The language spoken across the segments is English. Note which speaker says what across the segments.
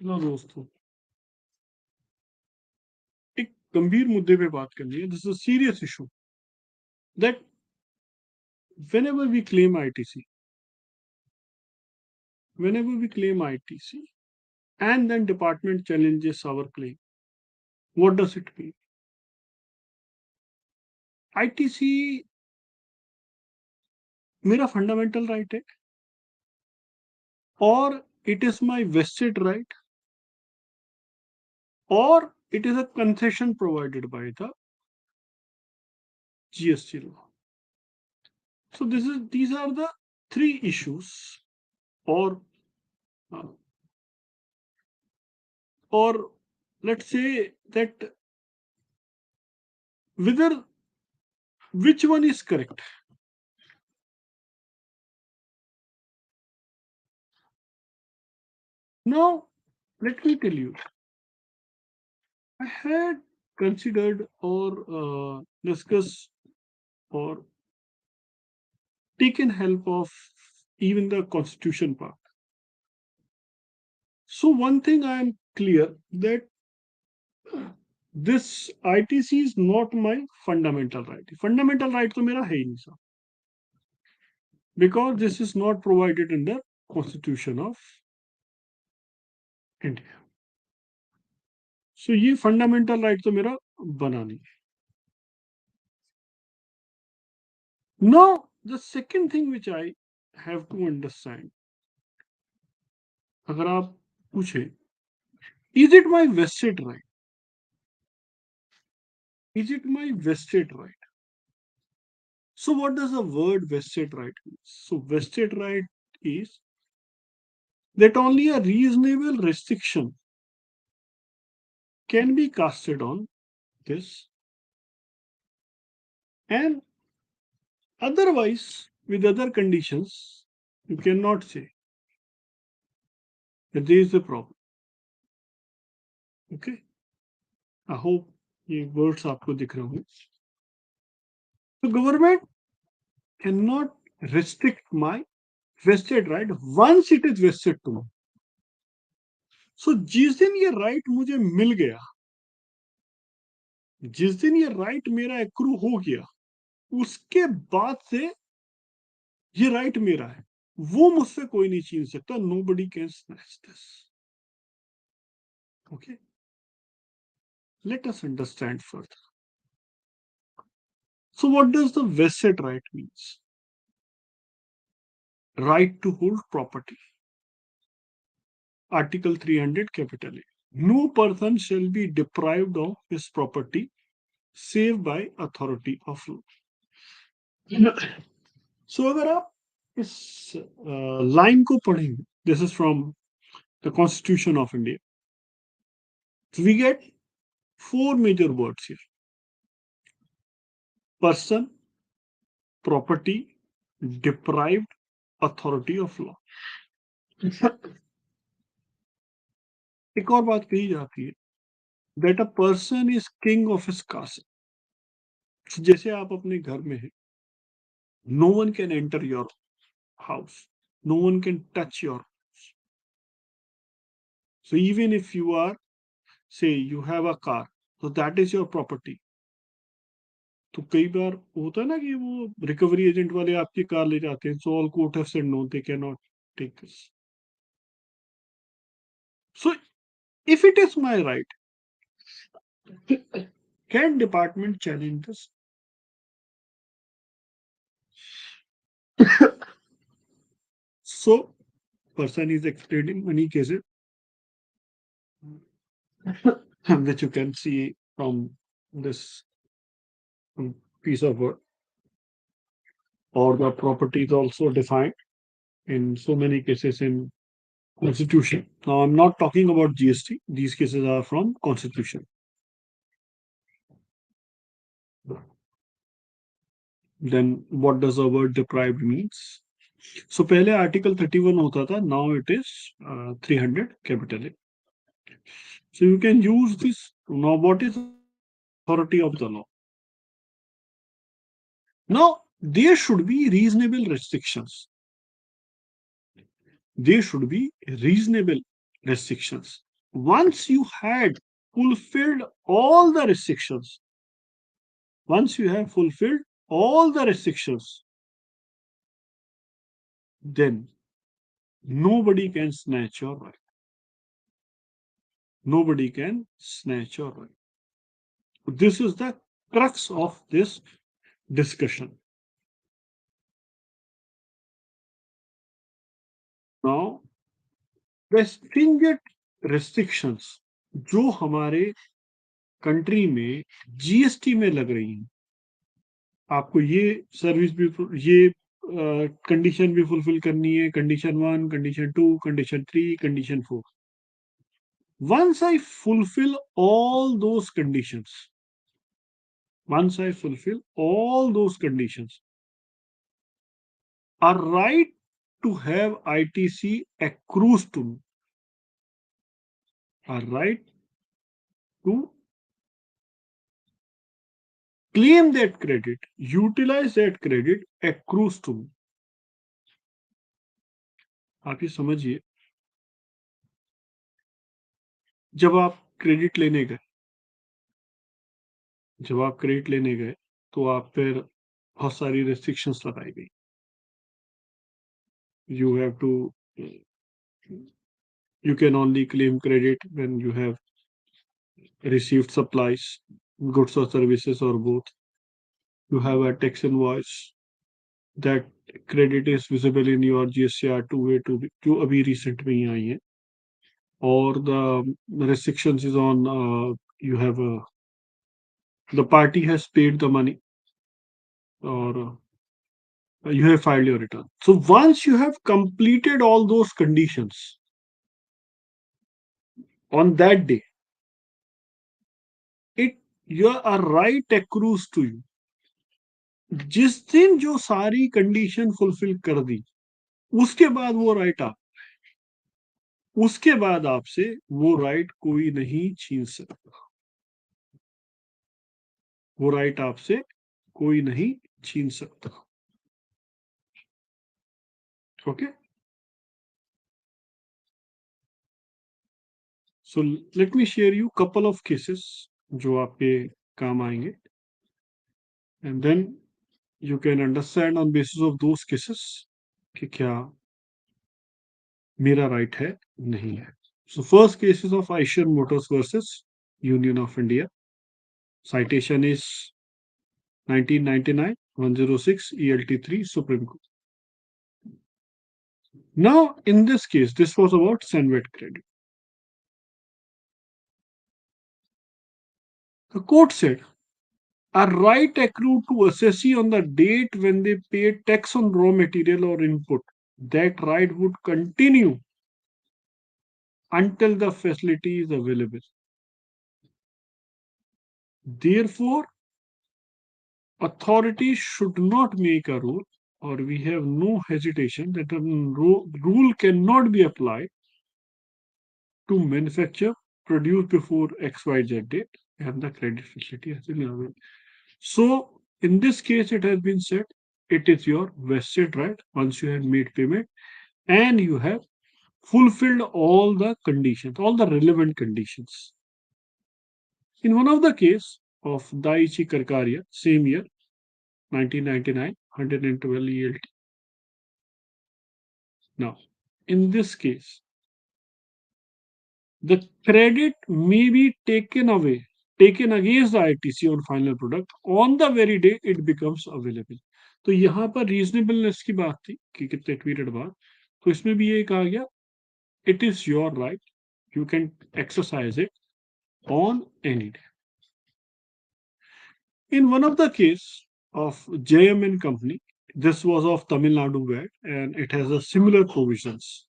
Speaker 1: लो दोस्तों, एक गंभीर मुद्दे पे बात करनी है. This is a serious issue that whenever we claim ITC, whenever we claim ITC, and then department challenges our claim, what does it mean? ITC मेरा फंडामेंटल राइट है और it is my vested right, or it is a concession provided by the GST law. So these are the three issues, or uh, or let's say that whether which one is correct. Now, let me tell you, I had considered or discussed or taken help of even the constitution part. So one thing I am clear that this ITC is not my fundamental right. Fundamental right तो मेरा है ही नहीं साहब, because this is not provided in the Constitution of India. So ये fundamental right तो मेरा बना नहीं. Now the second thing which I have to understand, अगर आप पूछे, is it my vested right? Is it my vested right? So what does the word vested right mean? So vested right is that only a reasonable restriction can be casted on this, and otherwise with other conditions you cannot say that there is a problem. Okay, I hope ये words आपको दिख रहे होंगे. The government cannot restrict my vested right once it is vested to me. So जिस दिन ये right मुझे मिल गया, जिस दिन ये right मेरा accrue हो गया, उसके बाद से ये right मेरा है, वो मुझसे कोई नहीं छीन सकता. Nobody can snatch this. Okay, let us understand further. So what does the vested right means? Right to hold property. Article 300 capital A. No person shall be deprived of his property save by authority of law. So अगर आप इस line को पढ़ेंगे, this is from the Constitution of India. So we get four major words here: person, property, deprived, authority of law. एक और बात कही जाती है that a person is king of his castle. So जैसे आप अपने घर में हैं, no one can enter your house, no one can touch your house. So even if you are, say you have a car, so that is your property. तो कई बार होता है ना कि वो रिकवरी एजेंट वाले आपकी कार ले जाते हैं. So all court have said no, they cannot take this. So if it is my right, can department challenge this? So person is explained in many cases, which you can see from this piece of work, or the property is also defined in so many cases in Constitution. Now I'm not talking about GST. These cases are from Constitution. Then what does the word deprived means? So पहले Article 31 होता था. Now it is 300 capital A. So you can use this. Now what is authority of the law? Now there should be reasonable restrictions. There should be reasonable restrictions. once you had fulfilled all the restrictions, once you have fulfilled all the restrictions, then nobody can snatch your right. Nobody can snatch your right. This is the crux of this discussion. Now, the stringent restrictions जो हमारे country में GST में लग रही हैं, आपको ये service भी ये कंडीशन भी फुलफिल करनी है, condition 1, condition 2, condition 3, condition 4. Once I fulfill all those conditions, once I fulfill all those conditions, a right to have ITC accrues to me. A right to claim that credit, utilize that credit accrues to me. आप ये समझिए, जब आप credit लेने गए, जब आप credit लेने गए, तो आप फिर बहुत सारी रेस्ट्रिक्शंस लगाई गई. You have to, you can only claim credit when you have received supplies, goods or services or both. You have a tax invoice. That credit is visible in your GSTL 2A 2B, जो अभी recent में ही आई है. Or the restrictions is on you have the party has paid the money, or you have filed your return. So once you have completed all those conditions on that day, it your a right accrues to you. जिस दिन जो सारी condition fulfil कर दी, उसके बाद वो right आप, उसके बाद आपसे वो राइट कोई नहीं छीन सकता. वो राइट आपसे कोई नहीं छीन सकता. Okay, so let me share you couple of cases जो आपके काम आएंगे, and then you can understand on basis of those cases कि क्या मेरा राइट है, नहीं है. So first cases of Eicher motors versus union of India. Citation is 1999 106 ELT3 Supreme Court. Now, in this case, this was about Senvet credit. The court said a right accrued to assessee on the date when they paid tax on raw material or input. That right would continue until the facility is available. Therefore, authorities should not make a rule, or we have no hesitation that a rule cannot be applied to manufacture produce before XYZ date and the credit facility has been available. So, in this case, it has been said it is your vested right once you have made payment and you have fulfilled all the conditions, all the relevant conditions. In one of the case of Dai Ichi Karkaria, same year, 1999, 112 ELT. Now, in this case, the credit may be taken away, taken against the ITC on final product on the very day it becomes available. तो यहाँ पर reasonableness की बात थी कि कितने period बाद, तो इसमें भी ये कहा गया it is your right, you can exercise it on any day. In one of the case of Jayam and company, this was of Tamil Nadu VAT and it has a similar provisions.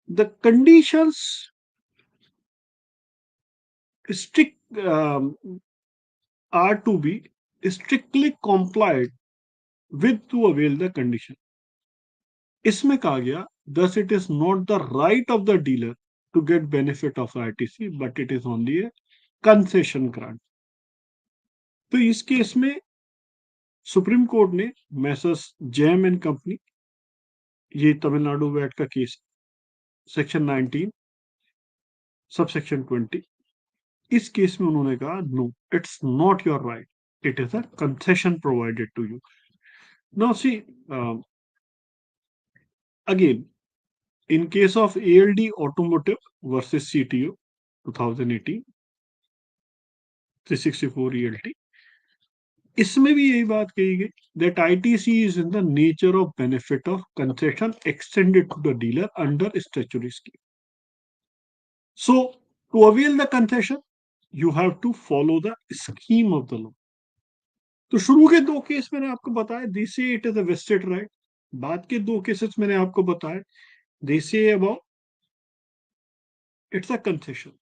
Speaker 1: The conditions strict are to be strictly complied with to avail the condition. इसमें कहा गया, thus it is not the right of the dealer to get benefit of ITC, but it is only a concession grant. तो इस case में supreme court ने messrs Jam and company, ये Tamil Nadu VAT का case, section 19 subsection 20, इस case में उन्होंने कहा no, it's not your right, it is a concession provided to you. Now see, again, in case of ALD Automotive versus CTO 2018 364 ELT, इसमें भी यही बात कही गई that ITC is in the nature of benefit of concession extended to the dealer under statutory scheme. So to avail the concession, you have to follow the scheme of the law. तो शुरू के दो case मैंने आपको बताया, they say it is a vested right. बाद के दो केसेस मैंने आपको बताया, they say about it's a concession.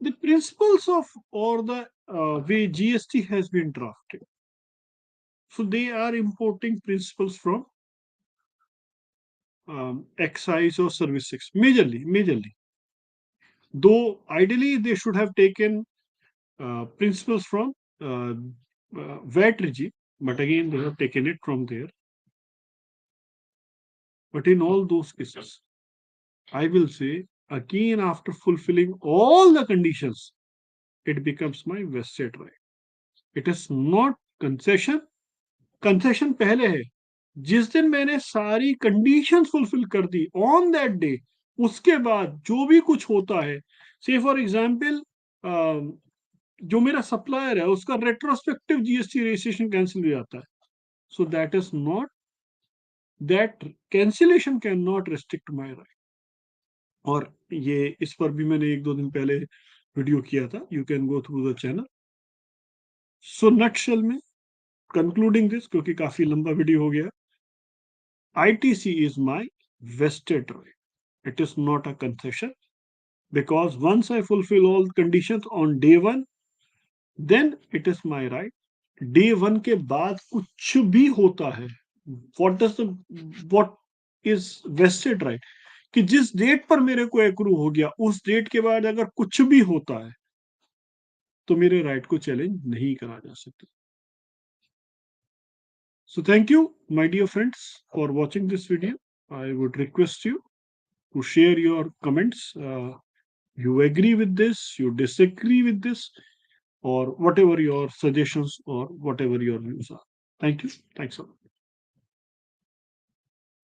Speaker 1: The principles of or the way GST has been drafted. So they are importing principles from excise or service tax, majorly. Though ideally they should have taken principles from VAT regime, but again they have taken it from there. But in all those cases, I will say again, after fulfilling all the conditions, it becomes my vested right. It is not concession. Concession पहले है, जिस दिन मैंने सारी conditions fulfil कर दी on that day, उसके बाद जो भी कुछ होता है, से फॉर एग्जांपल जो मेरा सप्लायर है उसका रेट्रोस्पेक्टिव जीएसटी रजिस्ट्रेशन कैंसिल हो जाता है, so that is not, that cancellation can not restrict my right. और ये इस पर भी मैंने 1-2 दिन पहले वीडियो किया था, you can go through the channel. So nutshell में कंक्लूडिंग दिस, क्योंकि काफी लंबा वीडियो हो गया, ITC is my vested right. It is not a concession, because once I fulfill all conditions on day one, then it is my right. Day one के बाद कुछ भी होता है, what is vested right, कि जिस डेट पर मेरे को एक्रू हो गया, उस डेट के बाद अगर कुछ भी होता है तो मेरे राइट को चैलेंज नहीं करा जा सकता. So thank you, my dear friends, for watching this video. I would request you to share your comments. You agree with this, you disagree with this, or whatever your suggestions or whatever your views are. Thank you. Thanks a lot.